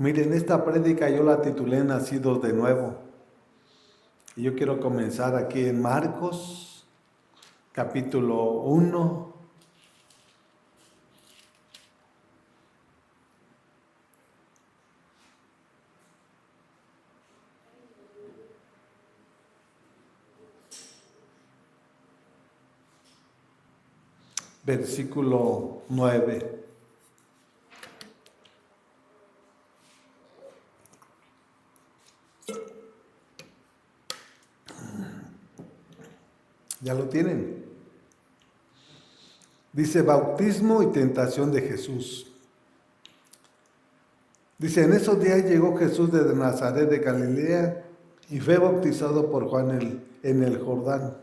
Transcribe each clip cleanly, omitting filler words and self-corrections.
Miren, esta prédica yo la titulé Nacidos de Nuevo. Y yo quiero comenzar aquí en Marcos, capítulo 1. Versículo 9. ¿Ya lo tienen? Dice, bautismo y tentación de Jesús. Dice, en esos días llegó Jesús desde Nazaret de Galilea y fue bautizado por Juan en el Jordán.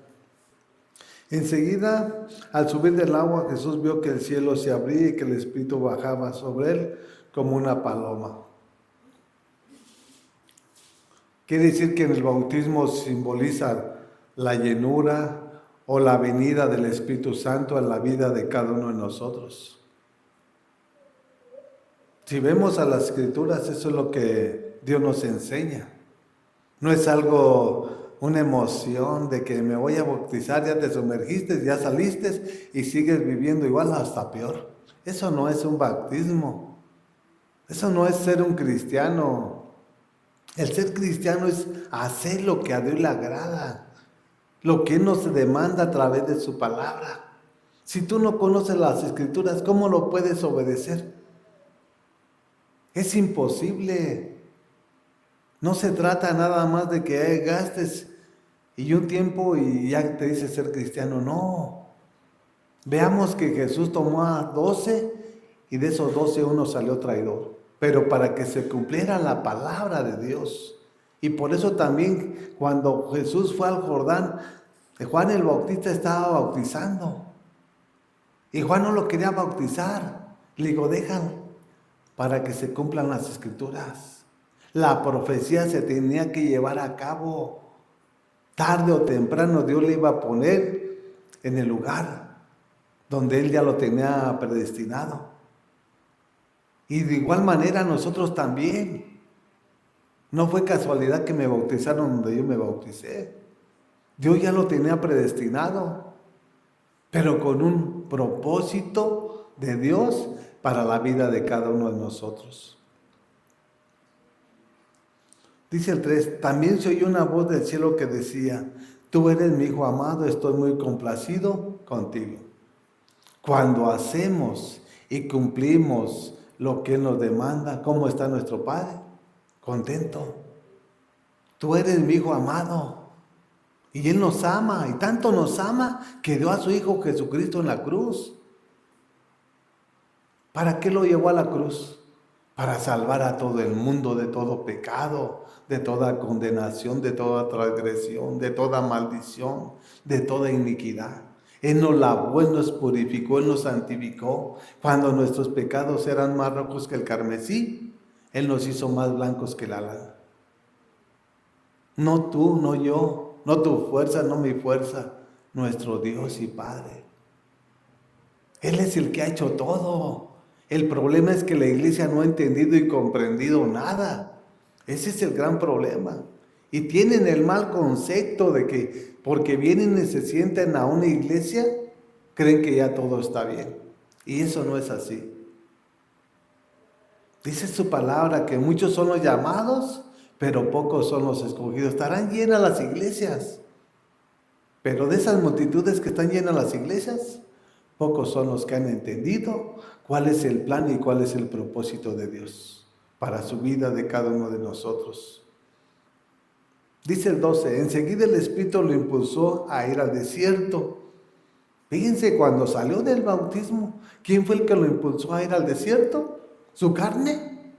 Enseguida, al subir del agua, Jesús vio que el cielo se abría y que el Espíritu bajaba sobre él como una paloma. Quiere decir que en el bautismo simboliza la llenura o la venida del Espíritu Santo en la vida de cada uno de nosotros. Si vemos a las Escrituras, eso es lo que Dios nos enseña. No es algo, una emoción de que me voy a bautizar, ya te sumergiste, ya saliste y sigues viviendo igual hasta peor. Eso no es un bautismo. Eso no es ser un cristiano. El ser cristiano es hacer lo que a Dios le agrada, lo que Él nos demanda a través de su palabra. Si tú no conoces las Escrituras, ¿cómo lo puedes obedecer? Es imposible. No se trata nada más de que gastes y un tiempo y ya te dice ser cristiano. No. Veamos que Jesús tomó a 12 y de esos 12 uno salió traidor. Pero para que se cumpliera la palabra de Dios. Y por eso también cuando Jesús fue al Jordán, Juan el Bautista estaba bautizando. Y Juan no lo quería bautizar. Le digo, déjalo para que se cumplan las Escrituras. La profecía se tenía que llevar a cabo. Tarde o temprano Dios le iba a poner en el lugar donde Él ya lo tenía predestinado. Y de igual manera nosotros también. No fue casualidad que me bautizaron donde yo me bauticé. Dios ya lo tenía predestinado, pero con un propósito de Dios para la vida de cada uno de nosotros. Dice el 3, también se oyó una voz del cielo que decía, tú eres mi hijo amado, estoy muy complacido contigo. Cuando hacemos y cumplimos lo que Él nos demanda, ¿cómo está nuestro Padre? Contento. Tú eres mi hijo amado. Y Él nos ama, y tanto nos ama que dio a su Hijo Jesucristo en la cruz. ¿Para qué lo llevó a la cruz? Para salvar a todo el mundo de todo pecado, de toda condenación, de toda transgresión, de toda maldición, de toda iniquidad. Él nos lavó, Él nos purificó, Él nos santificó. Cuando nuestros pecados eran más rojos que el carmesí, Él nos hizo más blancos que la lana. No tú, no yo, no tu fuerza, no mi fuerza, nuestro Dios y Padre. Él es el que ha hecho todo. El problema es que la iglesia no ha entendido y comprendido nada. Ese es el gran problema. Y tienen el mal concepto de que porque vienen y se sienten a una iglesia, creen que ya todo está bien. Y eso no es así. Dice su palabra que muchos son los llamados, pero pocos son los escogidos. Estarán llenas las iglesias. Pero de esas multitudes que están llenas las iglesias, pocos son los que han entendido cuál es el plan y cuál es el propósito de Dios para su vida de cada uno de nosotros. Dice el 12, enseguida el Espíritu lo impulsó a ir al desierto. Fíjense, cuando salió del bautismo, ¿quién fue el que lo impulsó a ir al desierto? ¿Su carne?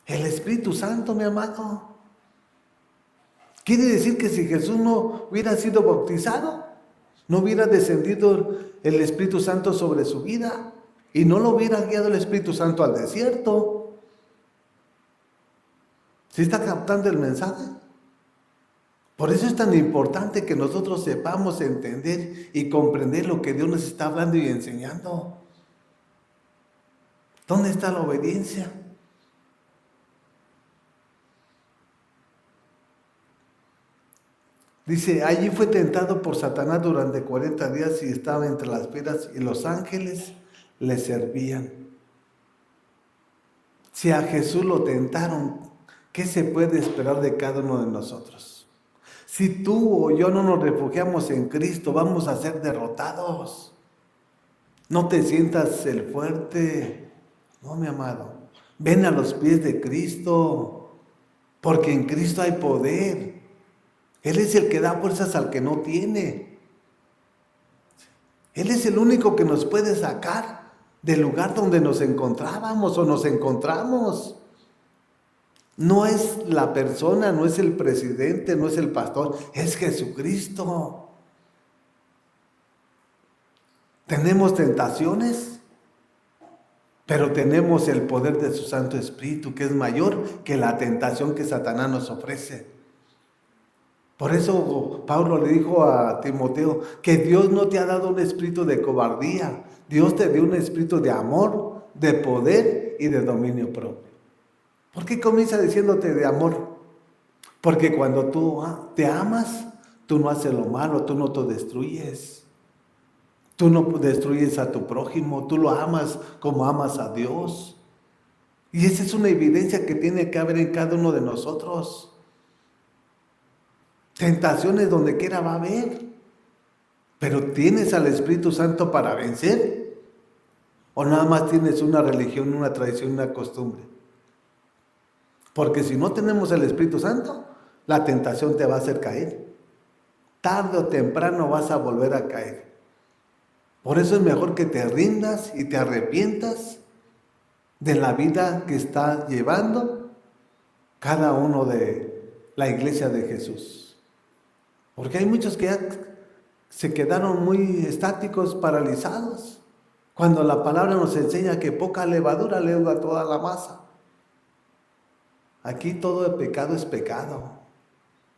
El Espíritu Santo, mi amado. Quiere decir que si Jesús no hubiera sido bautizado, no hubiera descendido el Espíritu Santo sobre su vida y no lo hubiera guiado el Espíritu Santo al desierto. ¿Sí está captando el mensaje? Por eso es tan importante que nosotros sepamos entender y comprender lo que Dios nos está hablando y enseñando. ¿Dónde está la obediencia? Dice, allí fue tentado por Satanás durante 40 días y estaba entre las piedras y los ángeles le servían. Si a Jesús lo tentaron, ¿qué se puede esperar de cada uno de nosotros? Si tú o yo no nos refugiamos en Cristo, vamos a ser derrotados. No te sientas el fuerte. No, mi amado. Ven a los pies de Cristo, porque en Cristo hay poder. Él es el que da fuerzas al que no tiene. Él es el único que nos puede sacar del lugar donde nos encontrábamos o nos encontramos. No es la persona, no es el presidente, no es el pastor, es Jesucristo. Tenemos tentaciones, pero tenemos el poder de su Santo Espíritu, que es mayor que la tentación que Satanás nos ofrece. Por eso Pablo le dijo a Timoteo que Dios no te ha dado un espíritu de cobardía, Dios te dio un espíritu de amor, de poder y de dominio propio. ¿Por qué comienza diciéndote de amor? Porque cuando tú te amas, tú no haces lo malo, tú no te destruyes. Tú no destruyes a tu prójimo, tú lo amas como amas a Dios. Y esa es una evidencia que tiene que haber en cada uno de nosotros. Tentaciones donde quiera va a haber, pero ¿tienes al Espíritu Santo para vencer? ¿O nada más tienes una religión, una tradición, una costumbre? Porque si no tenemos el Espíritu Santo, la tentación te va a hacer caer. Tarde o temprano vas a volver a caer. Por eso es mejor que te rindas y te arrepientas de la vida que está llevando cada uno de la iglesia de Jesús. Porque hay muchos que ya se quedaron muy estáticos, paralizados, cuando la palabra nos enseña que poca levadura leuda toda la masa. Aquí todo el pecado es pecado.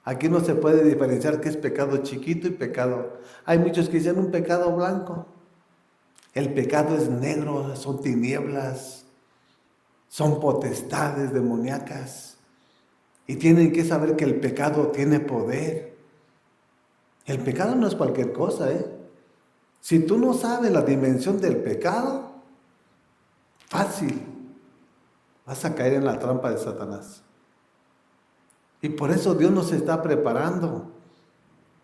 Aquí no se puede diferenciar qué es pecado chiquito y pecado. Hay muchos que dicen un pecado blanco. El pecado es negro, son tinieblas, son potestades demoníacas. Y tienen que saber que el pecado tiene poder. El pecado no es cualquier cosa, Si tú no sabes la dimensión del pecado, fácil, vas a caer en la trampa de Satanás. Y por eso Dios nos está preparando.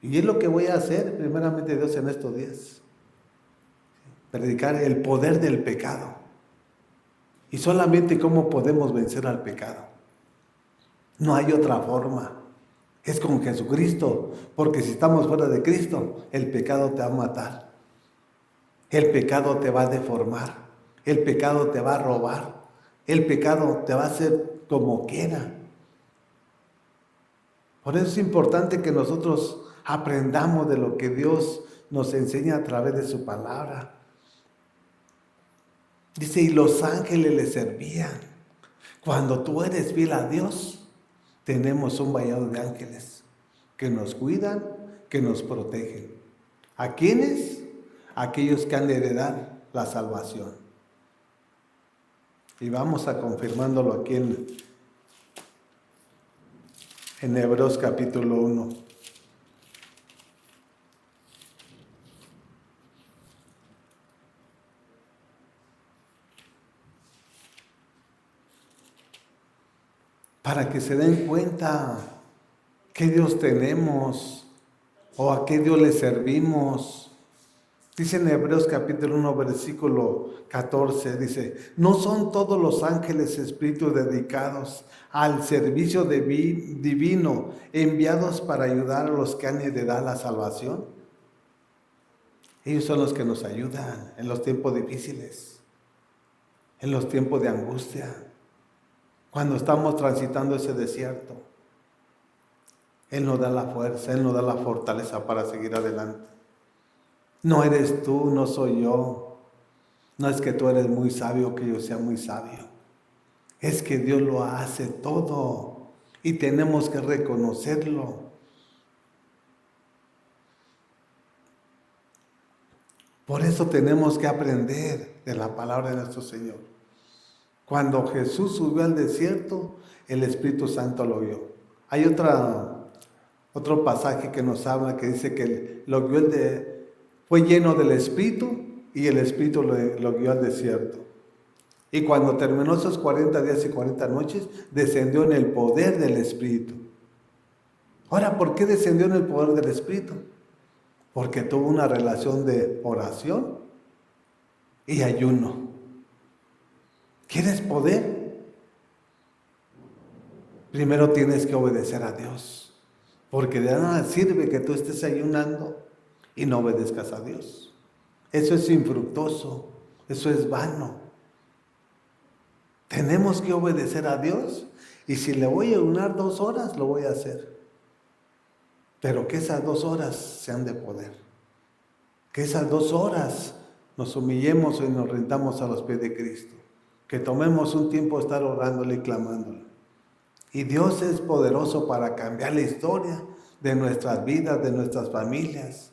Y es lo que voy a hacer, primeramente Dios, en estos días. Predicar el poder del pecado. Y solamente cómo podemos vencer al pecado. No hay otra forma. Es con Jesucristo. Porque si estamos fuera de Cristo, el pecado te va a matar. El pecado te va a deformar. El pecado te va a robar. El pecado te va a hacer como quiera. Por eso es importante que nosotros aprendamos de lo que Dios nos enseña a través de su palabra. Dice, y los ángeles le servían. Cuando tú eres fiel a Dios, tenemos un vallado de ángeles que nos cuidan, que nos protegen. ¿A quiénes? Aquellos que han de heredar la salvación. Y vamos a confirmándolo aquí en Hebreos capítulo 1. Para que se den cuenta qué Dios tenemos o a qué Dios le servimos. Dice en Hebreos capítulo 1 versículo 14, dice, ¿no son todos los ángeles espíritus dedicados al servicio divino, enviados para ayudar a los que han de heredar la salvación? Ellos son los que nos ayudan en los tiempos difíciles, en los tiempos de angustia, cuando estamos transitando ese desierto. Él nos da la fuerza, Él nos da la fortaleza para seguir adelante. No eres tú, no soy yo. No es que tú eres muy sabio, que yo sea muy sabio. Es que Dios lo hace todo y tenemos que reconocerlo. Por eso tenemos que aprender de la palabra de nuestro Señor. Cuando Jesús subió al desierto, el Espíritu Santo lo vio. Hay otra Otro pasaje que nos habla, que dice que lo guió fue lleno del Espíritu y el Espíritu lo guió al desierto. Y cuando terminó esos 40 días y 40 noches, descendió en el poder del Espíritu. Ahora, ¿por qué descendió en el poder del Espíritu? Porque tuvo una relación de oración y ayuno. ¿Quieres poder? Primero tienes que obedecer a Dios. Porque de nada sirve que tú estés ayunando y no obedezcas a Dios. Eso es infructuoso, eso es vano. Tenemos que obedecer a Dios y si le voy a ayunar 2 horas, lo voy a hacer. Pero que esas 2 horas sean de poder. Que esas 2 horas nos humillemos y nos rindamos a los pies de Cristo. Que tomemos un tiempo de estar orándole y clamándole. Y Dios es poderoso para cambiar la historia de nuestras vidas, de nuestras familias.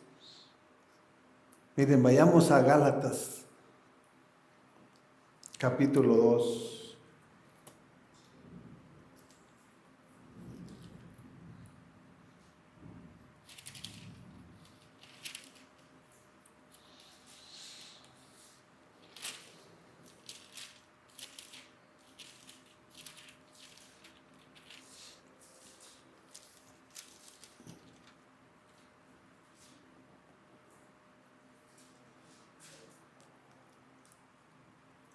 Miren, vayamos a Gálatas, capítulo 2.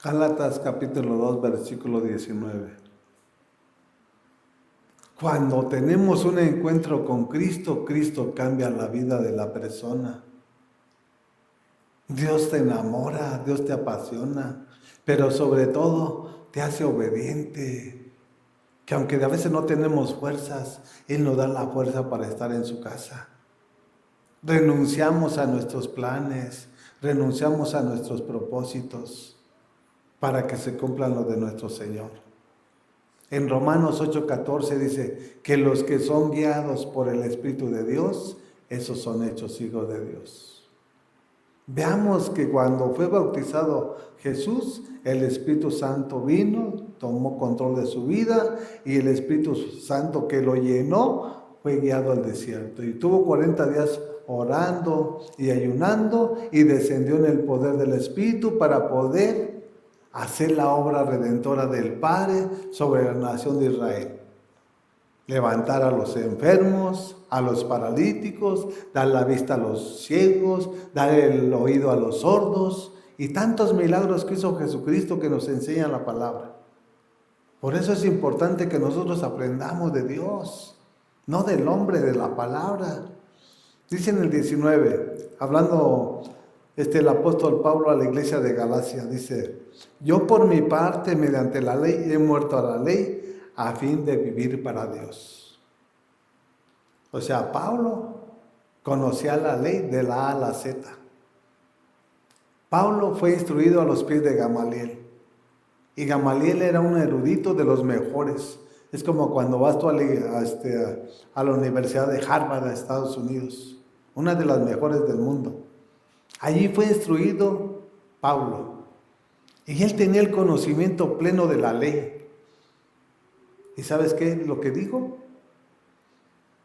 Gálatas capítulo 2, versículo 19. Cuando tenemos un encuentro con Cristo, Cristo cambia la vida de la persona. Dios te enamora, Dios te apasiona, pero sobre todo te hace obediente. Que aunque a veces no tenemos fuerzas, Él nos da la fuerza para estar en su casa. Renunciamos a nuestros planes, renunciamos a nuestros propósitos para que se cumplan los de nuestro Señor. En Romanos 8:14 dice que los que son guiados por el Espíritu de Dios, esos son hechos hijos de Dios. Veamos que cuando fue bautizado Jesús, el Espíritu Santo vino, tomó control de su vida y el Espíritu Santo que lo llenó fue guiado al desierto. Y tuvo 40 días orando y ayunando y descendió en el poder del Espíritu para poder hacer la obra redentora del Padre sobre la nación de Israel. Levantar a los enfermos, a los paralíticos, dar la vista a los ciegos, dar el oído a los sordos y tantos milagros que hizo Jesucristo que nos enseña la palabra. Por eso es importante que nosotros aprendamos de Dios, no del hombre, de la palabra. Dice en el 19, hablando el apóstol Pablo a la iglesia de Galacia, dice: yo por mi parte, mediante la ley, he muerto a la ley a fin de vivir para Dios. O sea, Pablo conocía la ley de la A a la Z. Pablo fue instruido a los pies de Gamaliel. Y Gamaliel era un erudito de los mejores. Es como cuando vas tú a la Universidad de Harvard, de Estados Unidos. Una de las mejores del mundo. Allí fue instruido Pablo. Y él tenía el conocimiento pleno de la ley. ¿Y sabes qué es lo que dijo?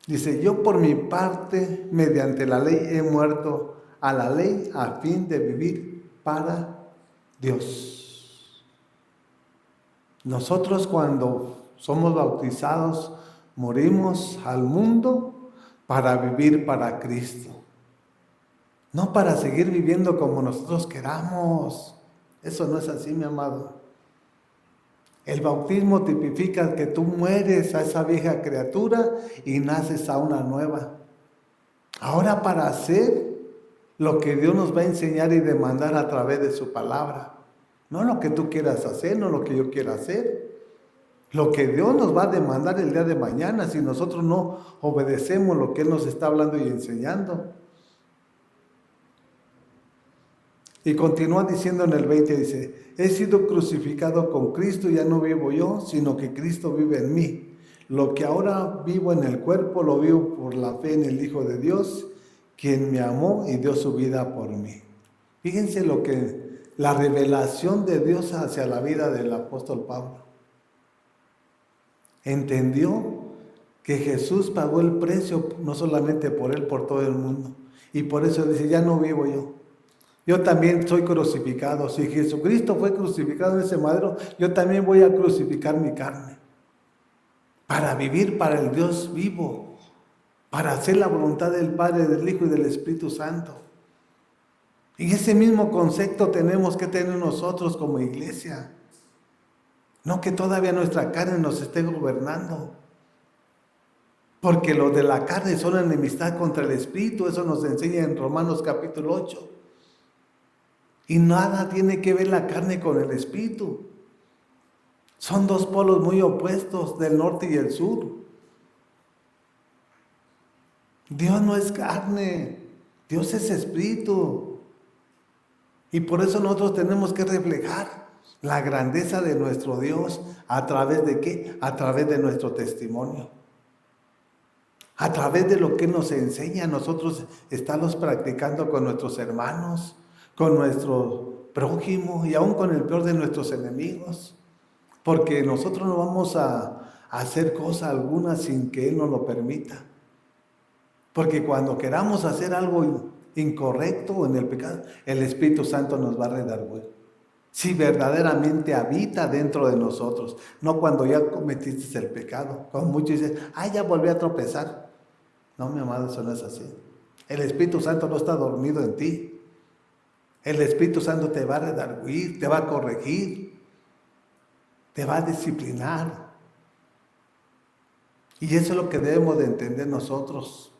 Dice: yo por mi parte, mediante la ley, he muerto a la ley a fin de vivir para Dios. Nosotros cuando somos bautizados, morimos al mundo para vivir para Cristo. No para seguir viviendo como nosotros queramos. Eso no es así, mi amado. El bautismo tipifica que tú mueres a esa vieja criatura y naces a una nueva. Ahora para hacer lo que Dios nos va a enseñar y demandar a través de su palabra. No lo que tú quieras hacer, no lo que yo quiera hacer. Lo que Dios nos va a demandar el día de mañana si nosotros no obedecemos lo que Él nos está hablando y enseñando. Y continúa diciendo en el 20, dice: he sido crucificado con Cristo, ya no vivo yo, sino que Cristo vive en mí. Lo que ahora vivo en el cuerpo, lo vivo por la fe en el Hijo de Dios, quien me amó y dio su vida por mí. Fíjense la revelación de Dios hacia la vida del apóstol Pablo. Entendió que Jesús pagó el precio no solamente por él, por todo el mundo. Y por eso dice, ya no vivo yo. Yo también soy crucificado. Si Jesucristo fue crucificado en ese madero, yo también voy a crucificar mi carne. Para vivir para el Dios vivo. Para hacer la voluntad del Padre, del Hijo y del Espíritu Santo. Y ese mismo concepto tenemos que tener nosotros como iglesia. No que todavía nuestra carne nos esté gobernando. Porque lo de la carne son enemistad contra el Espíritu. Eso nos enseña en Romanos capítulo 8. Y nada tiene que ver la carne con el Espíritu. Son dos polos muy opuestos, del norte y el sur. Dios no es carne, Dios es Espíritu. Y por eso nosotros tenemos que reflejar la grandeza de nuestro Dios. ¿A través de qué? A través de nuestro testimonio. A través de lo que nos enseña, nosotros estamos practicando con nuestros hermanos, con nuestro prójimo y aún con el peor de nuestros enemigos. Porque nosotros no vamos a hacer cosa alguna sin que Él nos lo permita. Porque cuando queramos hacer algo incorrecto en el pecado, el Espíritu Santo nos va a redarguir. Si verdaderamente habita dentro de nosotros, no cuando ya cometiste el pecado. Como muchos dicen, ya volví a tropezar. No, mi amado, eso no es así. El Espíritu Santo no está dormido en ti. El Espíritu Santo te va a redarguir, te va a corregir, te va a disciplinar. Y eso es lo que debemos de entender nosotros.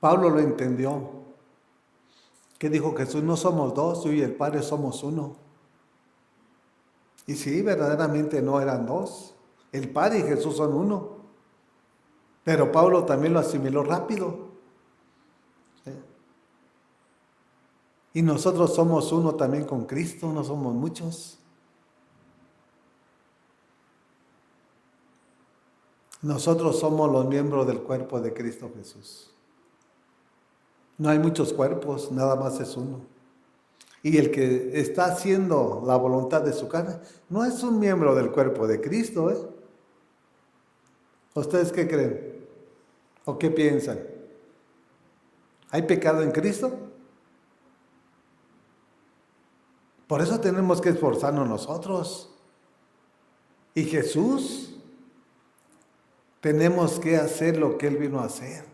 Pablo lo entendió. ¿Qué dijo Jesús? No somos dos, yo y el Padre somos uno. Y sí, verdaderamente no eran dos. El Padre y Jesús son uno. Pero Pablo también lo asimiló rápido. ¿Sí? Y nosotros somos uno también con Cristo, no somos muchos. Nosotros somos los miembros del cuerpo de Cristo Jesús. No hay muchos cuerpos, nada más es uno. Y el que está haciendo la voluntad de su carne no es un miembro del cuerpo de Cristo, ¿eh? ¿Ustedes qué creen? ¿O qué piensan? ¿Hay pecado en Cristo? Por eso tenemos que esforzarnos nosotros. Y Jesús, tenemos que hacer lo que Él vino a hacer.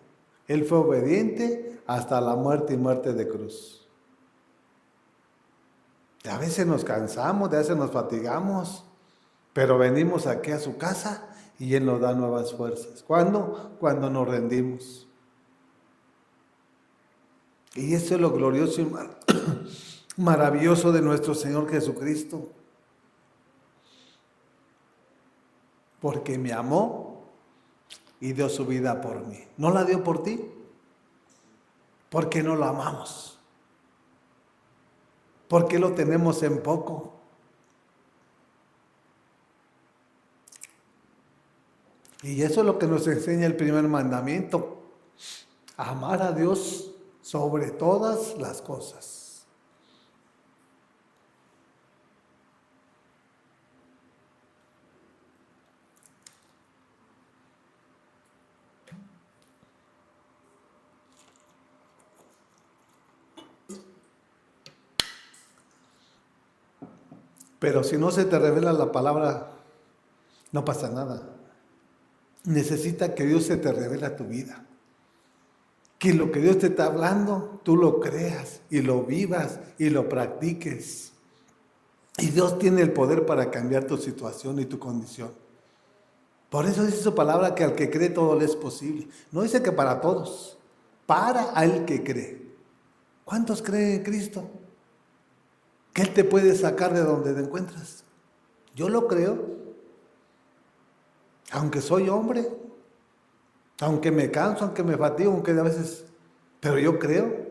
Él fue obediente hasta la muerte y muerte de cruz. Y a veces nos cansamos, a veces nos fatigamos, pero venimos aquí a su casa y Él nos da nuevas fuerzas. ¿Cuándo? Cuando nos rendimos. Y eso es lo glorioso y maravilloso de nuestro Señor Jesucristo. Porque me amó y dio su vida por mí. ¿No la dio por ti? ¿Por qué no lo amamos? ¿Por qué lo tenemos en poco? Y eso es lo que nos enseña el primer mandamiento. Amar a Dios sobre todas las cosas. Pero si no se te revela la palabra, no pasa nada. Necesita que Dios se te revele a tu vida. Que lo que Dios te está hablando, tú lo creas y lo vivas y lo practiques. Y Dios tiene el poder para cambiar tu situación y tu condición. Por eso dice su palabra que al que cree todo le es posible. No dice que para todos, para al que cree. ¿Cuántos creen en Cristo? Que Él te puede sacar de donde te encuentras. Yo lo creo. Aunque soy hombre, aunque me canso, aunque me fatigo, aunque a veces, pero yo creo.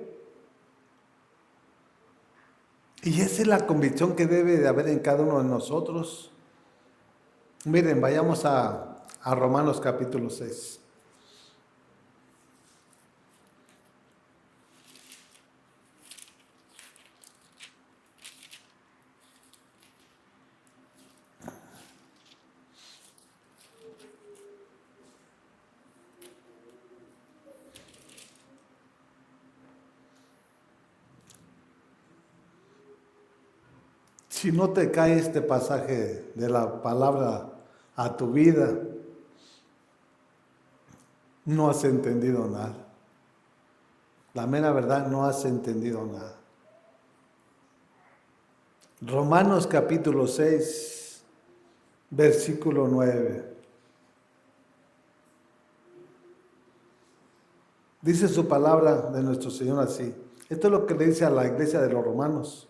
Y esa es la convicción que debe de haber en cada uno de nosotros. Miren, vayamos a Romanos capítulo 6. Si no te cae este pasaje de la palabra a tu vida, no has entendido nada. La mera verdad, no has entendido nada. Romanos capítulo 6, versículo 9. Dice su palabra de nuestro Señor así. Esto es lo que le dice a la iglesia de los romanos.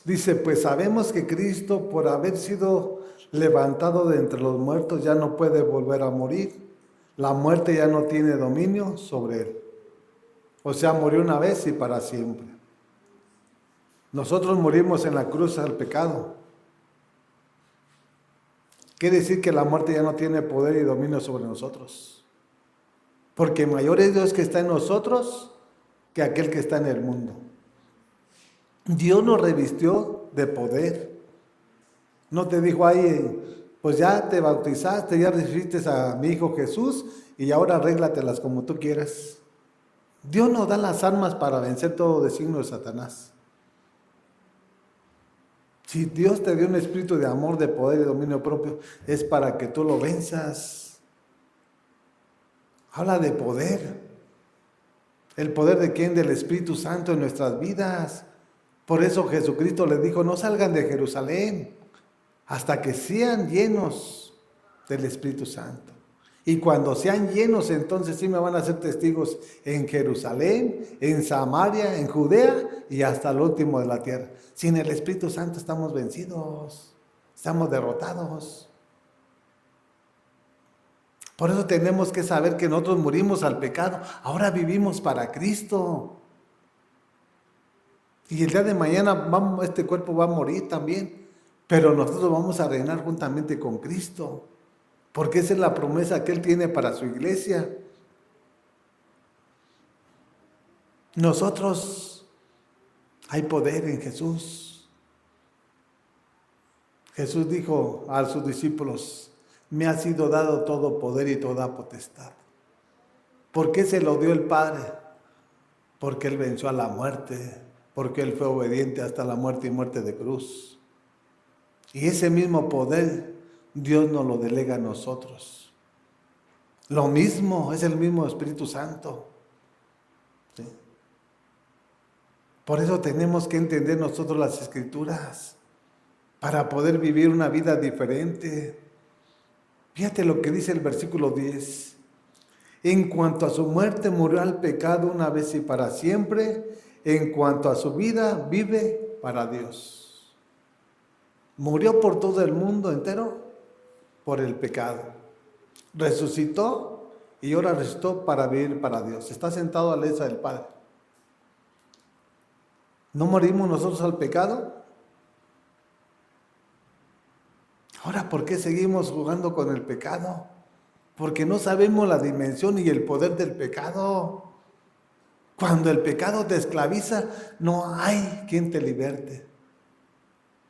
Dice, pues sabemos que Cristo, por haber sido levantado de entre los muertos, ya no puede volver a morir. La muerte ya no tiene dominio sobre él. O sea, murió una vez y para siempre. Nosotros morimos en la cruz al pecado. Quiere decir que la muerte ya no tiene poder y dominio sobre nosotros. Porque mayor es Dios que está en nosotros que aquel que está en el mundo. Dios nos revistió de poder. No te dijo ahí, pues ya te bautizaste, ya recibiste a mi Hijo Jesús y ahora arréglatelas como tú quieras. Dios nos da las armas para vencer todo designio de Satanás. Si Dios te dio un espíritu de amor, de poder y dominio propio, es para que tú lo venzas. Habla de poder. ¿El poder de quién? Del Espíritu Santo en nuestras vidas. Por eso Jesucristo les dijo, no salgan de Jerusalén hasta que sean llenos del Espíritu Santo. Y cuando sean llenos, entonces sí me van a ser testigos en Jerusalén, en Samaria, en Judea y hasta el último de la tierra. Sin el Espíritu Santo estamos vencidos, estamos derrotados. Por eso tenemos que saber que nosotros morimos al pecado, ahora vivimos para Cristo. Y el día de mañana este cuerpo va a morir también, pero nosotros vamos a reinar juntamente con Cristo. Porque esa es la promesa que Él tiene para su iglesia. Nosotros, hay poder en Jesús. Jesús dijo a sus discípulos, me ha sido dado todo poder y toda potestad. ¿Por qué se lo dio el Padre? Porque Él venció a la muerte, porque Él fue obediente hasta la muerte y muerte de cruz. Y ese mismo poder Dios nos lo delega a nosotros. Lo mismo, es el mismo Espíritu Santo. ¿Sí? Por eso tenemos que entender nosotros las Escrituras, para poder vivir una vida diferente. Fíjate lo que dice el versículo 10. En cuanto a su muerte murió al pecado una vez y para siempre, en cuanto a su vida vive para Dios. Murió por todo el mundo entero por el pecado. Resucitó y ahora resucitó para vivir para Dios. Está sentado a la derecha del Padre. ¿No morimos nosotros al pecado? Ahora, ¿por qué seguimos jugando con el pecado? Porque no sabemos la dimensión y el poder del pecado. Cuando el pecado te esclaviza, no hay quien te liberte,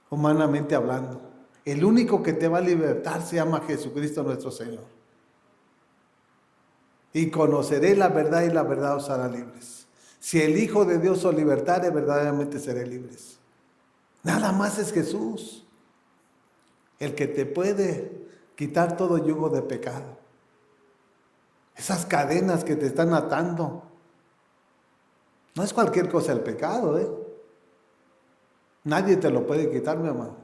humanamente hablando. El único que te va a libertar se llama Jesucristo nuestro Señor. Y conoceré la verdad y la verdad os hará libres. Si el Hijo de Dios os libertare, verdaderamente seré libres. Nada más es Jesús el que te puede quitar todo yugo de pecado. Esas cadenas que te están atando. No es cualquier cosa el pecado, Nadie te lo puede quitar, mi hermano.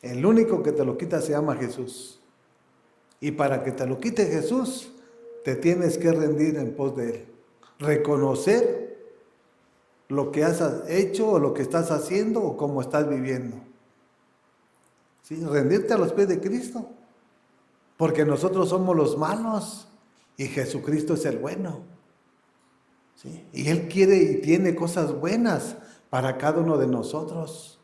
El único que te lo quita se llama Jesús. Y para que te lo quite Jesús, te tienes que rendir en pos de Él. Reconocer lo que has hecho o lo que estás haciendo o cómo estás viviendo. ¿Sí? Rendirte a los pies de Cristo. Porque nosotros somos los malos y Jesucristo es el bueno. ¿Sí? Y Él quiere y tiene cosas buenas para cada uno de nosotros.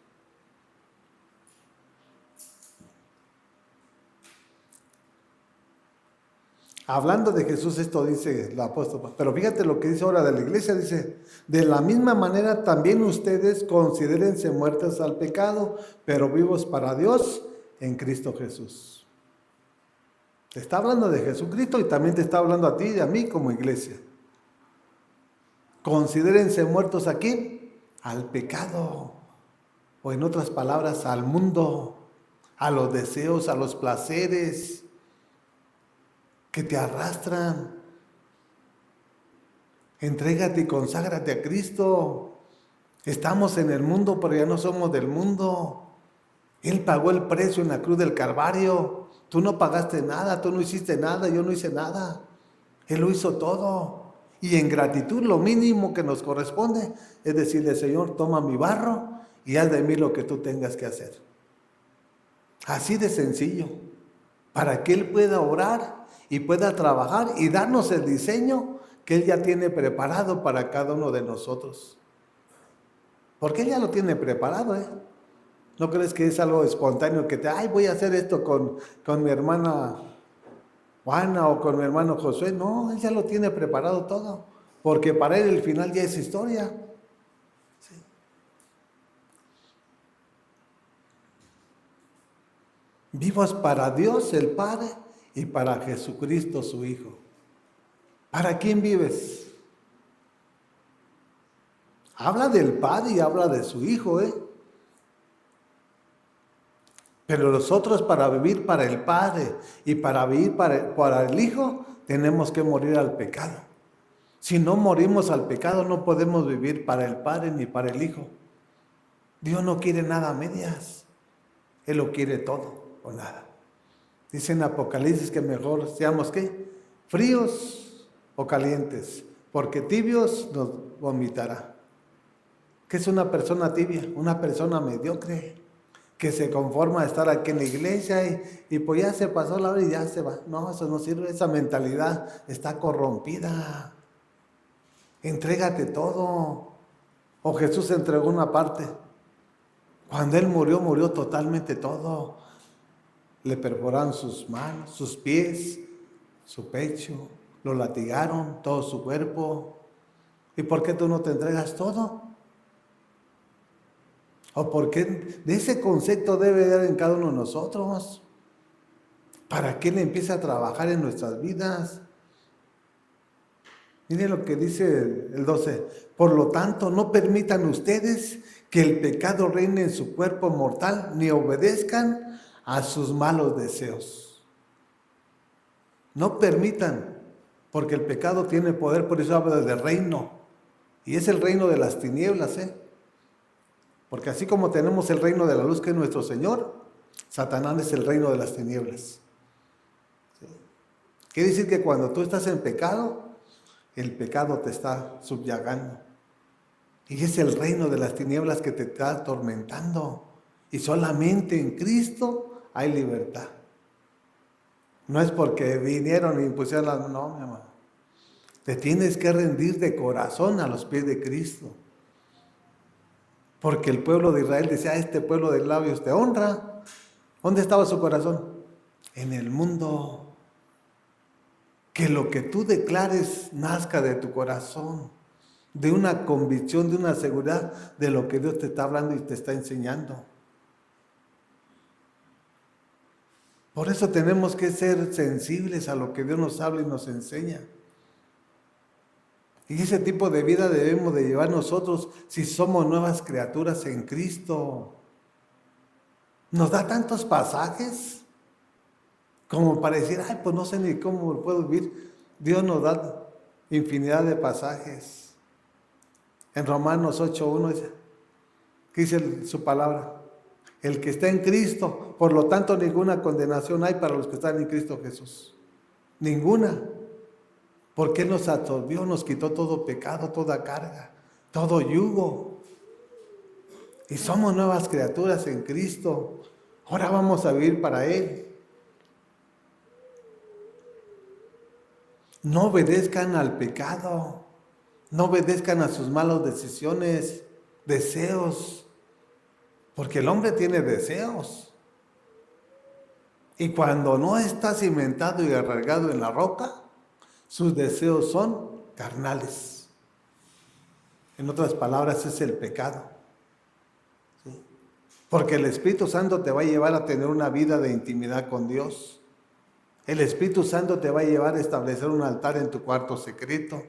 Hablando de Jesús, esto dice el apóstol, pero fíjate lo que dice ahora de la iglesia, dice, de la misma manera también ustedes considérense muertos al pecado, pero vivos para Dios en Cristo Jesús. Te está hablando de Jesucristo y también te está hablando a ti y a mí como iglesia. Considérense muertos aquí al pecado, o en otras palabras, al mundo, a los deseos, a los placeres que te arrastran. Entrégate y conságrate a Cristo. Estamos en el mundo, pero ya no somos del mundo. Él pagó el precio en la cruz del Calvario. Tú no pagaste nada, tú no hiciste nada, yo no hice nada. Él lo hizo todo. Y en gratitud lo mínimo que nos corresponde es decirle: Señor, toma mi barro y haz de mí lo que tú tengas que hacer. Así de sencillo. Para que Él pueda orar y pueda trabajar y darnos el diseño que Él ya tiene preparado para cada uno de nosotros. Porque Él ya lo tiene preparado, ¿eh? ¿No crees que es algo espontáneo que voy a hacer esto con mi hermana Juana o con mi hermano Josué? No, Él ya lo tiene preparado todo. Porque para Él el final ya es historia. Sí. Vivos para Dios el Padre y para Jesucristo su Hijo. ¿Para quién vives? Habla del Padre y habla de su Hijo, Pero nosotros, para vivir para el Padre y para vivir para el Hijo, tenemos que morir al pecado. Si no morimos al pecado, no podemos vivir para el Padre ni para el Hijo. Dios no quiere nada a medias. Él lo quiere todo o nada. Dice en Apocalipsis que mejor seamos, ¿qué? Fríos o calientes, porque tibios nos vomitará. ¿Qué es una persona tibia? Una persona mediocre, que se conforma a estar aquí en la iglesia y pues ya se pasó la hora y ya se va. No, eso no sirve, esa mentalidad está corrompida. Entrégate todo. O Jesús entregó una parte. Cuando Él murió, murió totalmente todo. Le perforaron sus manos, sus pies, su pecho, lo latigaron, todo su cuerpo. ¿Y por qué tú no te entregas todo? ¿O por qué de ese concepto debe haber en cada uno de nosotros? Para que Él empiece a trabajar en nuestras vidas. Miren lo que dice el 12. Por lo tanto, no permitan ustedes que el pecado reine en su cuerpo mortal, ni obedezcan a sus malos deseos. No permitan, porque el pecado tiene poder, por eso habla del reino. Y es el reino de las tinieblas, Porque así como tenemos el reino de la luz, que es nuestro Señor, Satanás es el reino de las tinieblas. ¿Sí? Quiere decir que cuando tú estás en pecado, el pecado te está subyugando. Y es el reino de las tinieblas que te está atormentando. Y solamente en Cristo hay libertad. No es porque vinieron y impusieron las... No, mi amor. Te tienes que rendir de corazón a los pies de Cristo. Porque el pueblo de Israel decía: este pueblo de labios te honra. ¿Dónde estaba su corazón? En el mundo. Que lo que tú declares nazca de tu corazón, de una convicción, de una seguridad de lo que Dios te está hablando y te está enseñando. Por eso tenemos que ser sensibles a lo que Dios nos habla y nos enseña. Y ese tipo de vida debemos de llevar nosotros si somos nuevas criaturas en Cristo. Nos da tantos pasajes como para decir: pues no sé ni cómo puedo vivir. Dios nos da infinidad de pasajes. En Romanos 8:1 dice, ¿qué dice su palabra? El que está en Cristo, por lo tanto ninguna condenación hay para los que están en Cristo Jesús. Ninguna. Porque Él nos absorbió, nos quitó todo pecado, toda carga, todo yugo. Y somos nuevas criaturas en Cristo. Ahora vamos a vivir para Él. No obedezcan al pecado. No obedezcan a sus malas decisiones, deseos. Porque el hombre tiene deseos. Y cuando no está cimentado y arraigado en la roca, sus deseos son carnales. En otras palabras, es el pecado. ¿Sí? Porque el Espíritu Santo te va a llevar a tener una vida de intimidad con Dios. El Espíritu Santo te va a llevar a establecer un altar en tu cuarto secreto.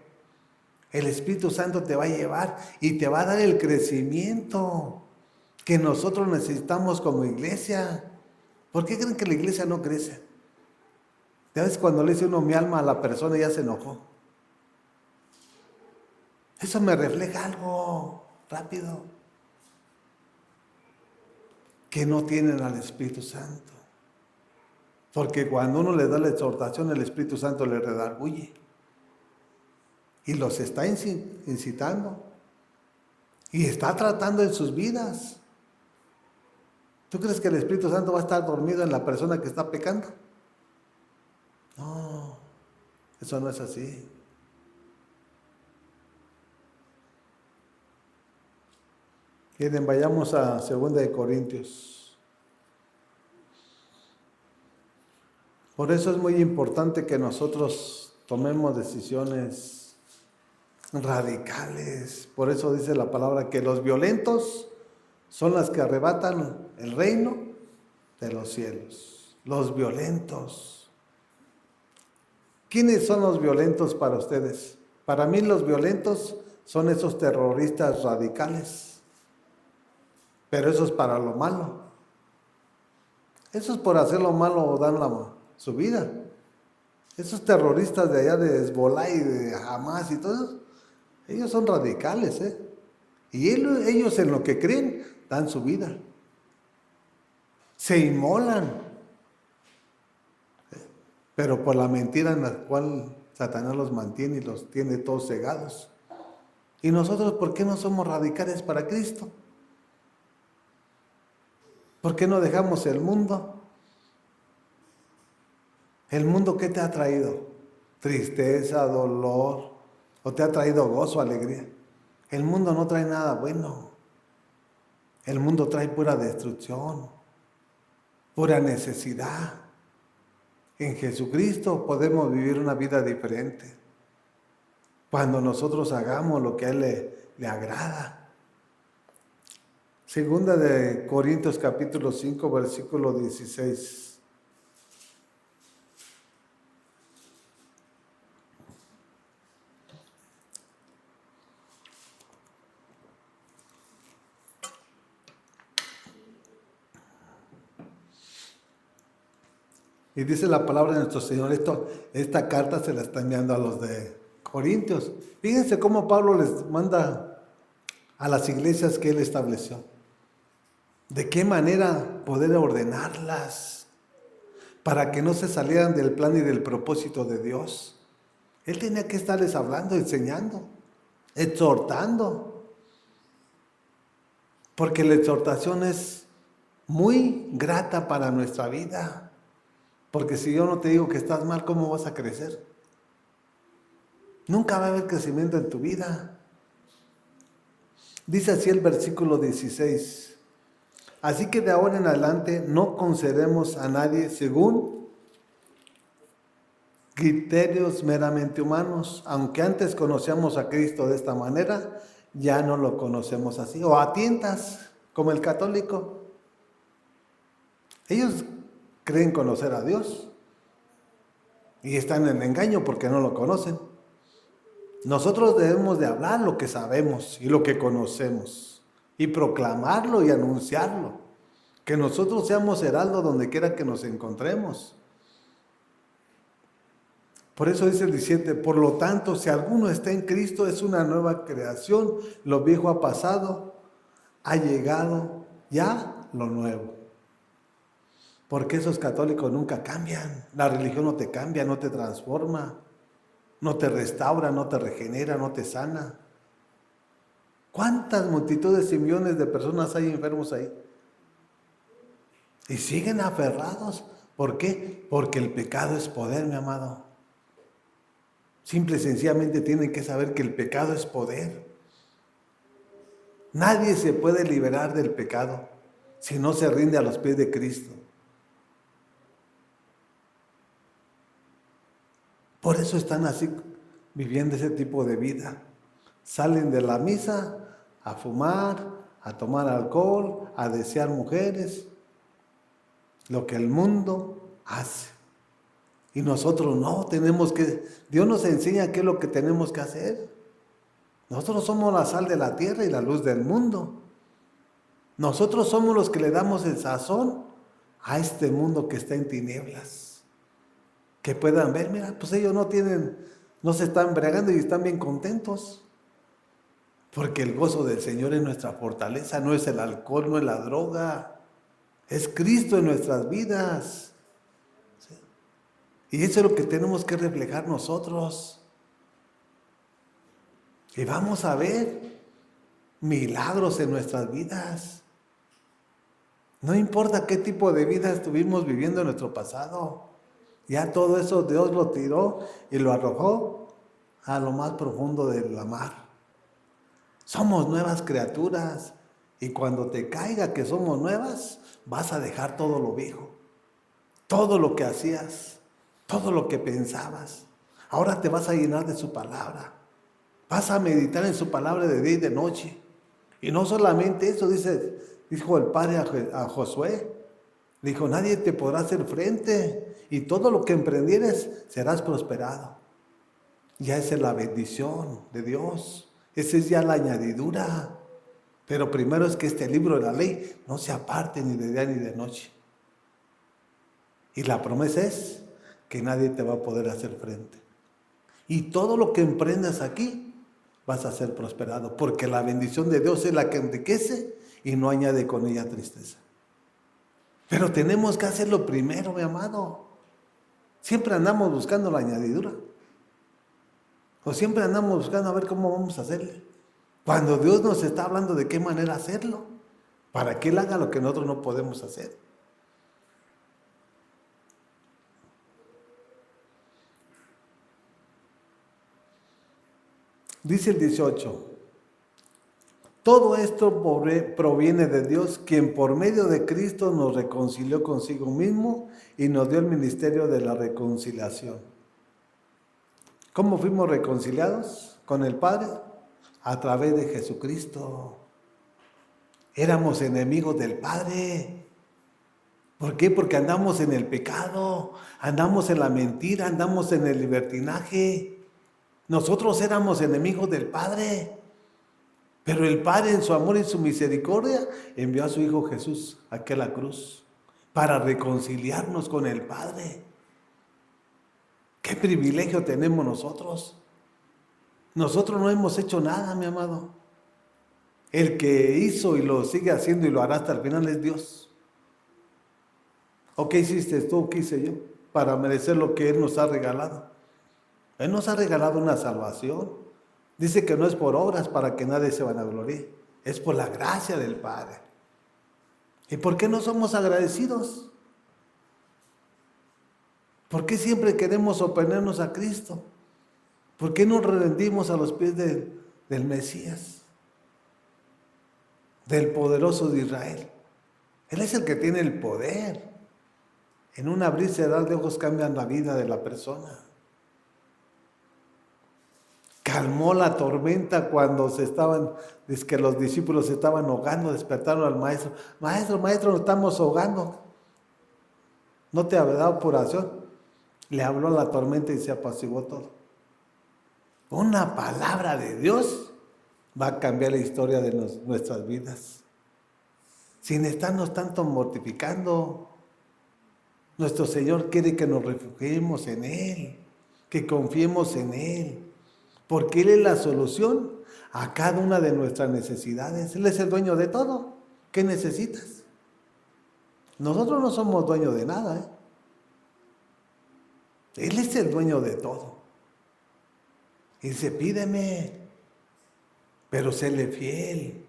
El Espíritu Santo te va a llevar y te va a dar el crecimiento que nosotros necesitamos como iglesia. ¿Por qué creen que la iglesia no crece? Ya ves, cuando le dice uno mi alma a la persona, ya se enojó. Eso me refleja algo rápido, que no tienen al Espíritu Santo. Porque cuando uno le da la exhortación, el Espíritu Santo le redarguye y los está incitando y está tratando en sus vidas. ¿Tú crees que el Espíritu Santo va a estar dormido en la persona que está pecando? No, eso no es así. Miren, vayamos a 2 Corintios. Por eso es muy importante que nosotros tomemos decisiones radicales. Por eso dice la palabra que los violentos son las que arrebatan el reino de los cielos. Los violentos. ¿Quiénes son los violentos para ustedes? Para mí los violentos son esos terroristas radicales. Pero eso es para lo malo. Esos por hacer lo malo dan su vida. Esos terroristas de allá de Hezbollah y de Hamas y todo, ellos son radicales, Y ellos en lo que creen dan su vida. Se inmolan. Pero por la mentira en la cual Satanás los mantiene y los tiene todos cegados. ¿Y nosotros por qué no somos radicales para Cristo? ¿Por qué no dejamos el mundo? ¿El mundo qué te ha traído? Tristeza, dolor, o te ha traído gozo, alegría. El mundo no trae nada bueno. El mundo trae pura destrucción, pura necesidad. En Jesucristo podemos vivir una vida diferente. Cuando nosotros hagamos lo que a Él le agrada. 2 Corintios capítulo 5, versículo 16. Y dice la palabra de nuestro Señor, esta carta se la está enviando a los de Corintios. Fíjense cómo Pablo les manda a las iglesias que él estableció. De qué manera poder ordenarlas para que no se salieran del plan y del propósito de Dios. Él tenía que estarles hablando, enseñando, exhortando. Porque la exhortación es muy grata para nuestra vida. Porque si yo no te digo que estás mal, ¿cómo vas a crecer? Nunca va a haber crecimiento en tu vida. Dice así el versículo 16. Así que de ahora en adelante no concedemos a nadie según criterios meramente humanos. Aunque antes conocíamos a Cristo de esta manera, ya no lo conocemos así. O a tientas, como el católico. Ellos creen conocer a Dios y están en engaño porque no lo conocen. Nosotros debemos de hablar lo que sabemos y lo que conocemos y proclamarlo y anunciarlo. Que nosotros seamos heraldos donde quiera que nos encontremos. Por eso dice el 17, por lo tanto, si alguno está en Cristo, es una nueva creación. Lo viejo ha pasado, ha llegado ya lo nuevo. Porque esos católicos nunca cambian. La religión no te cambia, no te transforma, no te restaura, no te regenera, no te sana. ¿Cuántas multitudes y millones de personas hay enfermos ahí? Y siguen aferrados. ¿Por qué? Porque el pecado es poder, mi amado. Simple y sencillamente tienen que saber que el pecado es poder. Nadie se puede liberar del pecado si no se rinde a los pies de Cristo. Por eso están así, viviendo ese tipo de vida. Salen de la misa a fumar, a tomar alcohol, a desear mujeres. Lo que el mundo hace. Y nosotros no, Dios nos enseña qué es lo que tenemos que hacer. Nosotros somos la sal de la tierra y la luz del mundo. Nosotros somos los que le damos el sazón a este mundo que está en tinieblas. Que puedan ver, mira, pues ellos no se están embriagando y están bien contentos. Porque el gozo del Señor es nuestra fortaleza, no es el alcohol, no es la droga. Es Cristo en nuestras vidas. ¿Sí? Y eso es lo que tenemos que reflejar nosotros. Y vamos a ver milagros en nuestras vidas. No importa qué tipo de vida estuvimos viviendo en nuestro pasado. Ya todo eso Dios lo tiró y lo arrojó a lo más profundo de la mar. Somos nuevas criaturas. Y cuando te caiga que somos nuevas, vas a dejar todo lo viejo. Todo lo que hacías, todo lo que pensabas. Ahora te vas a llenar de su palabra. Vas a meditar en su palabra de día y de noche. Y no solamente eso, dijo el Padre a Josué. Dijo, nadie te podrá hacer frente. Y todo lo que emprendieres serás prosperado. Ya esa es la bendición de Dios. Esa es ya la añadidura. Pero primero es que este libro de la ley no se aparte ni de día ni de noche. Y la promesa es que nadie te va a poder hacer frente. Y todo lo que emprendas aquí vas a ser prosperado, porque la bendición de Dios es la que enriquece y no añade con ella tristeza. Pero tenemos que hacerlo primero, mi amado. Siempre andamos buscando la añadidura. O siempre andamos buscando a ver cómo vamos a hacerle. Cuando Dios nos está hablando de qué manera hacerlo, para que Él haga lo que nosotros no podemos hacer. Dice el 18, todo esto proviene de Dios, quien por medio de Cristo nos reconcilió consigo mismo y nos dio el ministerio de la reconciliación. ¿Cómo fuimos reconciliados con el Padre? A través de Jesucristo. Éramos enemigos del Padre. ¿Por qué? Porque andamos en el pecado, andamos en la mentira, andamos en el libertinaje. Nosotros éramos enemigos del Padre, pero el Padre en su amor y su misericordia envió a su Hijo Jesús aquí a la cruz para reconciliarnos con el Padre. ¿Qué privilegio tenemos nosotros? Nosotros no hemos hecho nada, mi amado. El que hizo y lo sigue haciendo y lo hará hasta el final es Dios. ¿O qué hiciste tú o qué hice yo para merecer lo que Él nos ha regalado? Él nos ha regalado una salvación. Dice que no es por obras para que nadie se vanaglorie. Es por la gracia del Padre. ¿Y por qué no somos agradecidos? ¿Por qué siempre queremos oponernos a Cristo? ¿Por qué nos rendimos a los pies del Mesías? Del poderoso de Israel. Él es el que tiene el poder. En un abrir y cerrar de ojos cambian la vida de la persona. Calmó la tormenta cuando dice que los discípulos se estaban ahogando, despertaron al maestro. Maestro, nos estamos ahogando. ¿No te ha dado apuración? Le habló a la tormenta y se apaciguó todo. Una palabra de Dios va a cambiar la historia de nuestras vidas. Sin estarnos tanto mortificando. Nuestro Señor quiere que nos refugiemos en Él, que confiemos en Él. Porque Él es la solución a cada una de nuestras necesidades. Él es el dueño de todo. ¿Qué necesitas? Nosotros no somos dueños de nada, ¿eh? Él es el dueño de todo. Y dice, pídeme, pero séle fiel.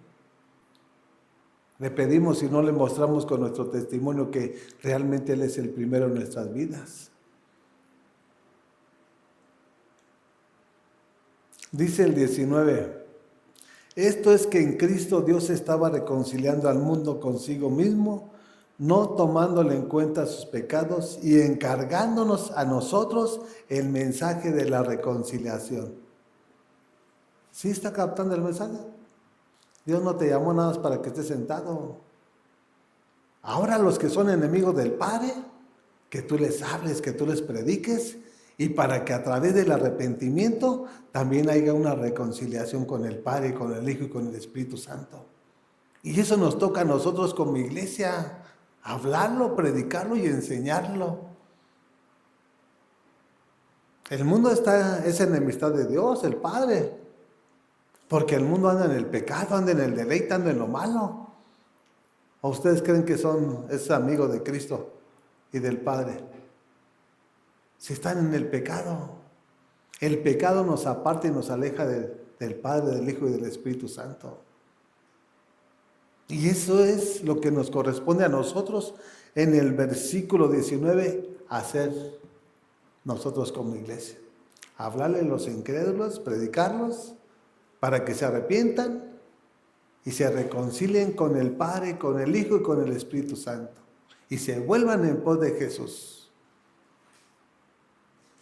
Le pedimos y no le mostramos con nuestro testimonio que realmente Él es el primero en nuestras vidas. Dice el 19, esto es que en Cristo Dios estaba reconciliando al mundo consigo mismo, no tomándole en cuenta sus pecados y encargándonos a nosotros el mensaje de la reconciliación. ¿Sí está captando el mensaje? Dios no te llamó nada más para que estés sentado. Ahora los que son enemigos del Padre, que tú les hables, que tú les prediques y para que a través del arrepentimiento también haya una reconciliación con el Padre, con el Hijo y con el Espíritu Santo. Y eso nos toca a nosotros como iglesia, hablarlo, predicarlo y enseñarlo. El mundo es enemistad de Dios, el Padre, porque el mundo anda en el pecado, anda en el deleite, anda en lo malo. ¿O ustedes creen que es amigo de Cristo y del Padre? Si están en el pecado nos aparta y nos aleja del Padre, del Hijo y del Espíritu Santo. Y eso es lo que nos corresponde a nosotros en el versículo 19 hacer nosotros como iglesia. Hablarle a los incrédulos, predicarlos para que se arrepientan y se reconcilien con el Padre, con el Hijo y con el Espíritu Santo y se vuelvan en pos de Jesús.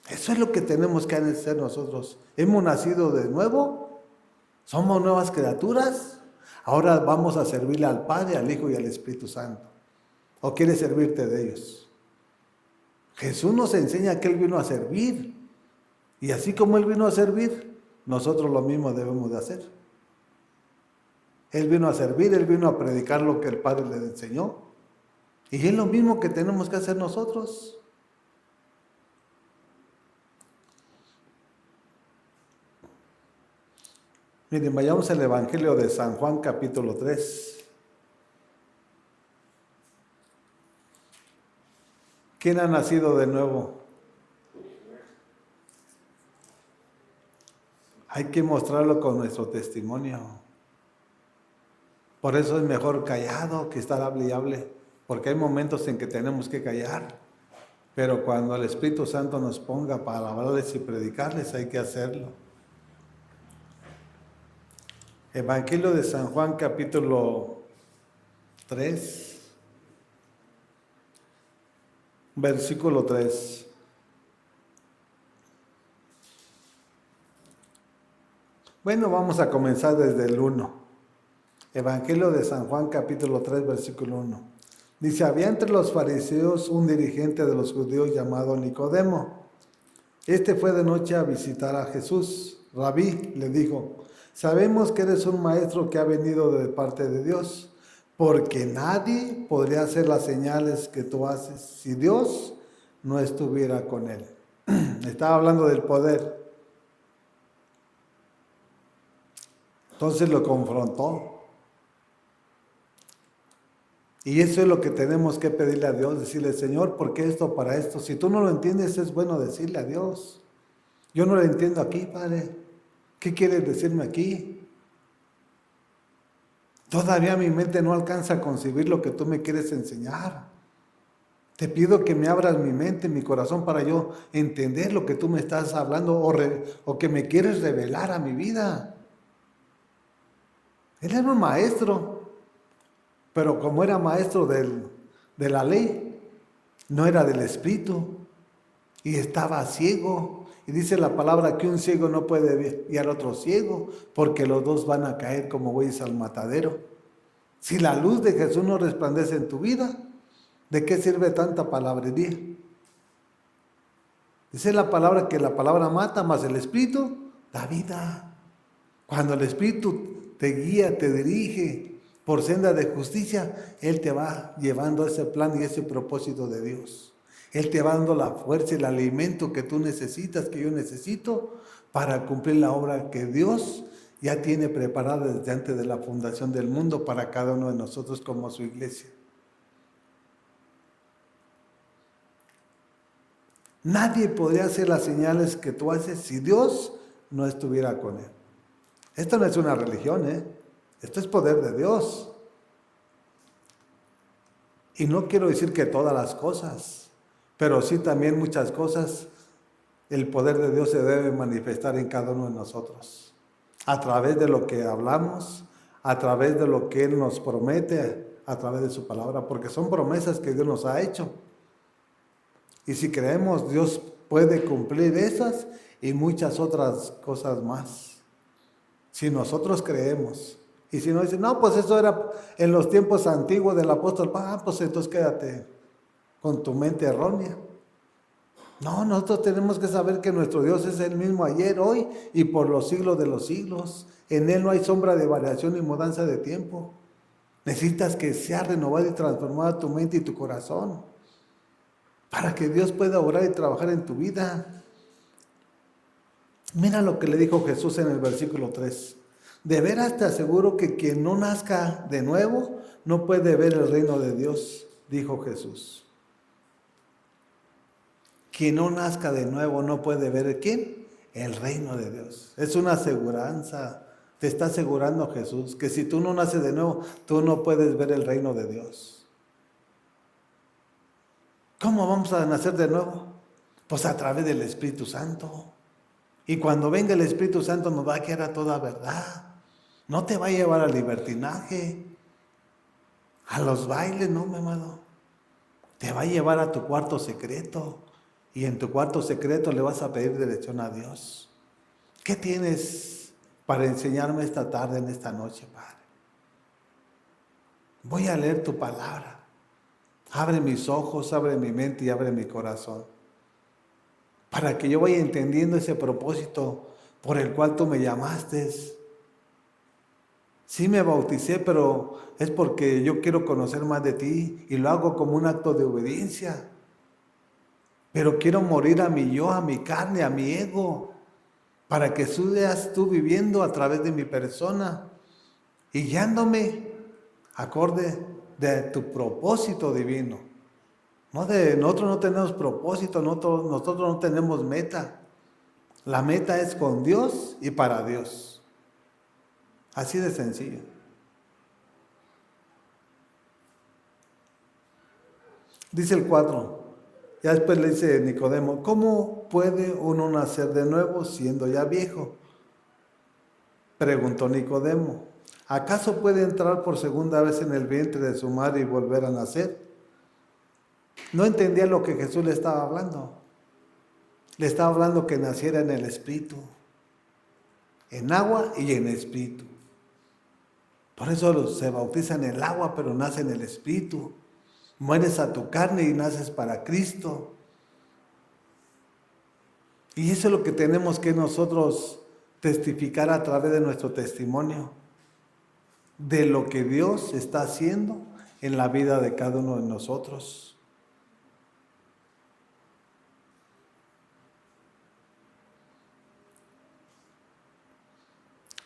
Eso es lo que tenemos que hacer nosotros. Hemos nacido de nuevo, somos nuevas criaturas, ahora vamos a servirle al Padre, al Hijo y al Espíritu Santo. ¿O quieres servirte de ellos? Jesús nos enseña que Él vino a servir. Y así como Él vino a servir, nosotros lo mismo debemos de hacer. Él vino a servir, Él vino a predicar lo que el Padre le enseñó. Y es lo mismo que tenemos que hacer nosotros. Miren, vayamos al Evangelio de San Juan capítulo 3. ¿Quién ha nacido de nuevo? Hay que mostrarlo con nuestro testimonio. Por eso es mejor callado que estar hable y hable, porque hay momentos en que tenemos que callar. Pero cuando el Espíritu Santo nos ponga para hablarles y predicarles, hay que hacerlo. Evangelio de San Juan capítulo 3, versículo 3. Bueno, vamos a comenzar desde el 1. Evangelio de San Juan capítulo 3, versículo 1. Dice, había entre los fariseos un dirigente de los judíos llamado Nicodemo. Este fue de noche a visitar a Jesús. Rabí, le dijo, sabemos que eres un maestro que ha venido de parte de Dios, porque nadie podría hacer las señales que tú haces si Dios no estuviera con él. Estaba hablando del poder. Entonces lo confrontó. Y eso es lo que tenemos que pedirle a Dios, decirle, Señor, ¿por qué esto para esto? Si tú no lo entiendes, es bueno decirle a Dios. Yo no lo entiendo aquí, Padre. ¿Qué quieres decirme aquí? Todavía mi mente no alcanza a concebir lo que tú me quieres enseñar. Te pido que me abras mi mente, mi corazón, para yo entender lo que tú me estás hablando o que me quieres revelar a mi vida. Él era un maestro, pero como era maestro de la ley, no era del Espíritu y estaba ciego. Y dice la palabra que un ciego no puede ver y al otro ciego, porque los dos van a caer como bueyes al matadero. Si la luz de Jesús no resplandece en tu vida, ¿de qué sirve tanta palabrería? Dice la palabra que la palabra mata, mas el Espíritu da vida. Cuando el Espíritu te guía, te dirige por senda de justicia, Él te va llevando a ese plan y ese propósito de Dios. Él te va dando la fuerza y el alimento que tú necesitas, que yo necesito, para cumplir la obra que Dios ya tiene preparada desde antes de la fundación del mundo para cada uno de nosotros como su iglesia. Nadie podría hacer las señales que tú haces si Dios no estuviera con él. Esto no es una religión, esto es poder de Dios. Y no quiero decir que todas las cosas, pero sí también muchas cosas, el poder de Dios se debe manifestar en cada uno de nosotros. A través de lo que hablamos, a través de lo que Él nos promete, a través de su palabra, porque son promesas que Dios nos ha hecho. Y si creemos, Dios puede cumplir esas y muchas otras cosas más. Si nosotros creemos. Y si no dicen, no, pues eso era en los tiempos antiguos del apóstol, pues entonces quédate con tu mente errónea. No, nosotros tenemos que saber que nuestro Dios es el mismo ayer, hoy y por los siglos de los siglos. En Él no hay sombra de variación ni mudanza de tiempo. Necesitas que sea renovada y transformada tu mente y tu corazón para que Dios pueda obrar y trabajar en tu vida. Mira lo que le dijo Jesús en el versículo 3. De veras te aseguro que quien no nazca de nuevo no puede ver el reino de Dios, dijo Jesús. Quien no nazca de nuevo no puede ver ¿quién? El reino de Dios. Es una aseguranza. Te está asegurando Jesús que si tú no naces de nuevo, tú no puedes ver el reino de Dios. ¿Cómo vamos a nacer de nuevo? Pues a través del Espíritu Santo. Y cuando venga el Espíritu Santo nos va a guiar a toda verdad. No te va a llevar al libertinaje, a los bailes, no, mi amado. Te va a llevar a tu cuarto secreto. Y en tu cuarto secreto le vas a pedir dirección a Dios. ¿Qué tienes para enseñarme esta tarde, en esta noche, Padre? Voy a leer tu palabra. Abre mis ojos, abre mi mente y abre mi corazón. Para que yo vaya entendiendo ese propósito por el cual tú me llamaste. Sí me bauticé, pero es porque yo quiero conocer más de ti y lo hago como un acto de obediencia. Pero quiero morir a mi yo, a mi carne, a mi ego, para que seas tú viviendo a través de mi persona y guiándome acorde de tu propósito divino. Nosotros no tenemos propósito, nosotros no tenemos meta. La meta es con Dios y para Dios. Así de sencillo. Dice el 4. Ya después le dice Nicodemo, ¿cómo puede uno nacer de nuevo siendo ya viejo? Preguntó Nicodemo, ¿acaso puede entrar por segunda vez en el vientre de su madre y volver a nacer? No entendía lo que Jesús le estaba hablando. Le estaba hablando que naciera en el Espíritu, en agua y en Espíritu. Por eso se bautiza en el agua, pero nace en el Espíritu. Mueres a tu carne y naces para Cristo. Y eso es lo que tenemos que nosotros testificar a través de nuestro testimonio, de lo que Dios está haciendo en la vida de cada uno de nosotros.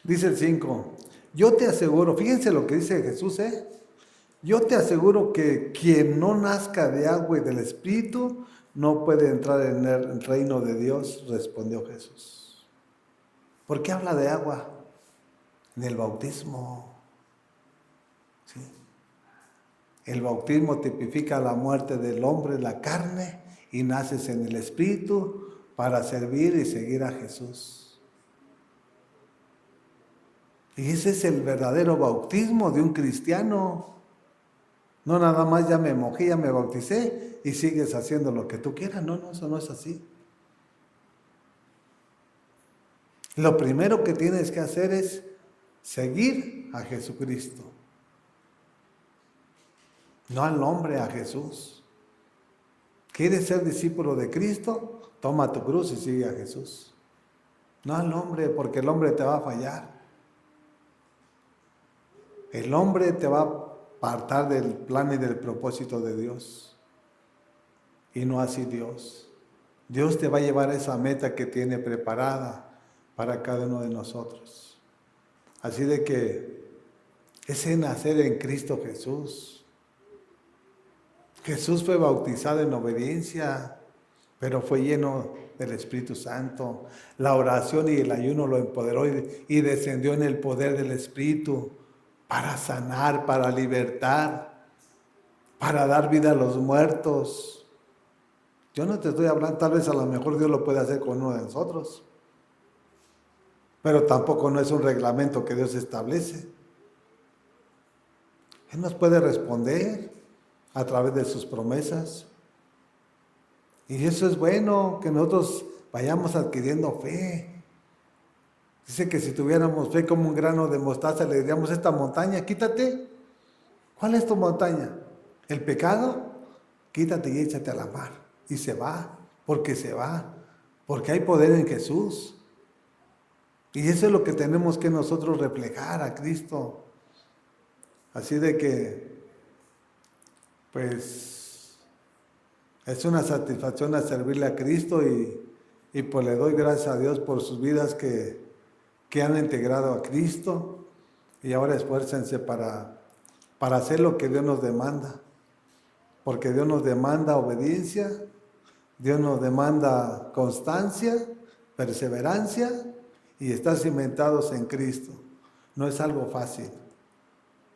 Dice el 5, yo te aseguro, fíjense lo que dice Jesús, yo te aseguro que quien no nazca de agua y del Espíritu no puede entrar en el reino de Dios, respondió Jesús. ¿Por qué habla de agua? En el bautismo. ¿Sí? El bautismo tipifica la muerte del hombre, la carne, y naces en el Espíritu para servir y seguir a Jesús. Y ese es el verdadero bautismo de un cristiano. No nada más ya me mojé, ya me bauticé y sigues haciendo lo que tú quieras. No, eso no es así. Lo primero que tienes que hacer es seguir a Jesucristo. No al hombre, a Jesús. ¿Quieres ser discípulo de Cristo? Toma tu cruz y sigue a Jesús. No al hombre, porque el hombre te va a fallar. El hombre te va a apartar del plan y del propósito de Dios. Y no así Dios. Dios te va a llevar a esa meta que tiene preparada para cada uno de nosotros. Así de que ese nacer en Cristo Jesús. Jesús fue bautizado en obediencia, pero fue lleno del Espíritu Santo. La oración y el ayuno lo empoderó y descendió en el poder del Espíritu. Para sanar, para libertar, para dar vida a los muertos. Yo no te estoy hablando, tal vez a lo mejor Dios lo puede hacer con uno de nosotros, pero tampoco no es un reglamento que Dios establece. Él nos puede responder a través de sus promesas. Y eso es bueno, que nosotros vayamos adquiriendo fe. Dice que si tuviéramos fe como un grano de mostaza, le diríamos a esta montaña, quítate. ¿Cuál es tu montaña? ¿El pecado? Quítate y échate a la mar. Y se va. porque se va, porque hay poder en Jesús. Y eso es lo que tenemos que nosotros reflejar a Cristo. Así de que, pues, es una satisfacción a servirle a Cristo y pues le doy gracias a Dios por sus vidas que han integrado a Cristo y ahora esfuércense para hacer lo que Dios nos demanda. Porque Dios nos demanda obediencia, Dios nos demanda constancia, perseverancia y estar cimentados en Cristo. No es algo fácil.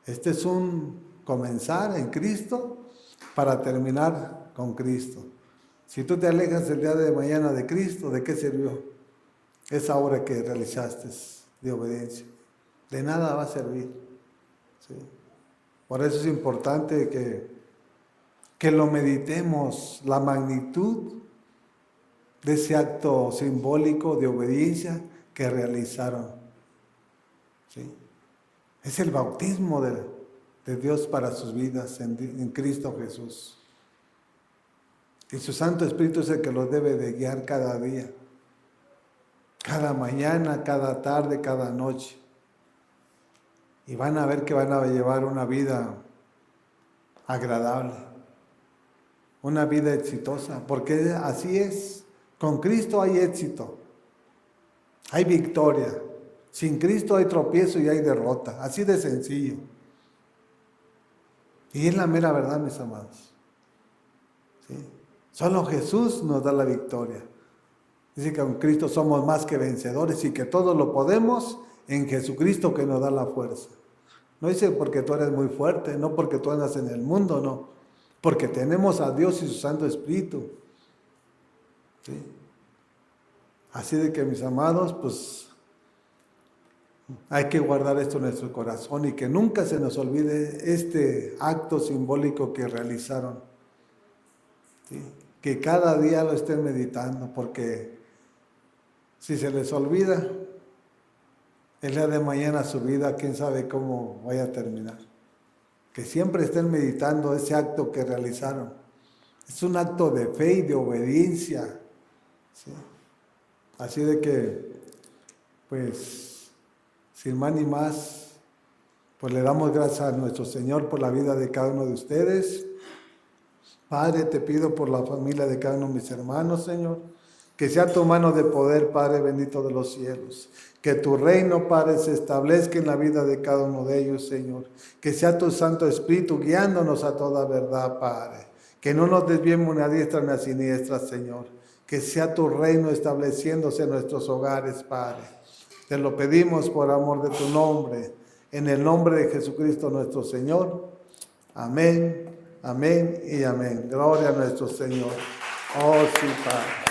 Este es un comenzar en Cristo para terminar con Cristo. Si tú te alejas el día de mañana de Cristo, ¿de qué sirvió esa obra que realizaste de obediencia? De nada va a servir. ¿Sí? Por eso es importante que lo meditemos, la magnitud de ese acto simbólico de obediencia que realizaron. ¿Sí? Es el bautismo de Dios para sus vidas en Cristo Jesús. Y su Santo Espíritu es el que los debe de guiar cada día, cada mañana, cada tarde, cada noche. Y van a ver que van a llevar una vida agradable, una vida exitosa, porque así es. Con Cristo hay éxito, hay victoria. Sin Cristo hay tropiezo y hay derrota, así de sencillo. Y es la mera verdad, mis amados. ¿Sí? Solo Jesús nos da la victoria. Dice que con Cristo somos más que vencedores y que todo lo podemos en Jesucristo que nos da la fuerza. No dice porque tú eres muy fuerte, no porque tú andas en el mundo, no. Porque tenemos a Dios y su Santo Espíritu. ¿Sí? Así de que, mis amados, pues hay que guardar esto en nuestro corazón y que nunca se nos olvide este acto simbólico que realizaron. ¿Sí? Que cada día lo estén meditando, porque si se les olvida, el día de mañana su vida, quién sabe cómo vaya a terminar. Que siempre estén meditando ese acto que realizaron. Es un acto de fe y de obediencia. ¿Sí? Así de que, pues, sin más ni más, pues le damos gracias a nuestro Señor por la vida de cada uno de ustedes. Padre, te pido por la familia de cada uno de mis hermanos, Señor, que sea tu mano de poder, Padre bendito de los cielos. Que tu reino, Padre, se establezca en la vida de cada uno de ellos, Señor. Que sea tu Santo Espíritu guiándonos a toda verdad, Padre. Que no nos desviemos ni a diestra ni a siniestra, Señor. Que sea tu reino estableciéndose en nuestros hogares, Padre. Te lo pedimos por amor de tu nombre, en el nombre de Jesucristo nuestro Señor. Amén, amén y amén. Gloria a nuestro Señor. Oh sí, Padre.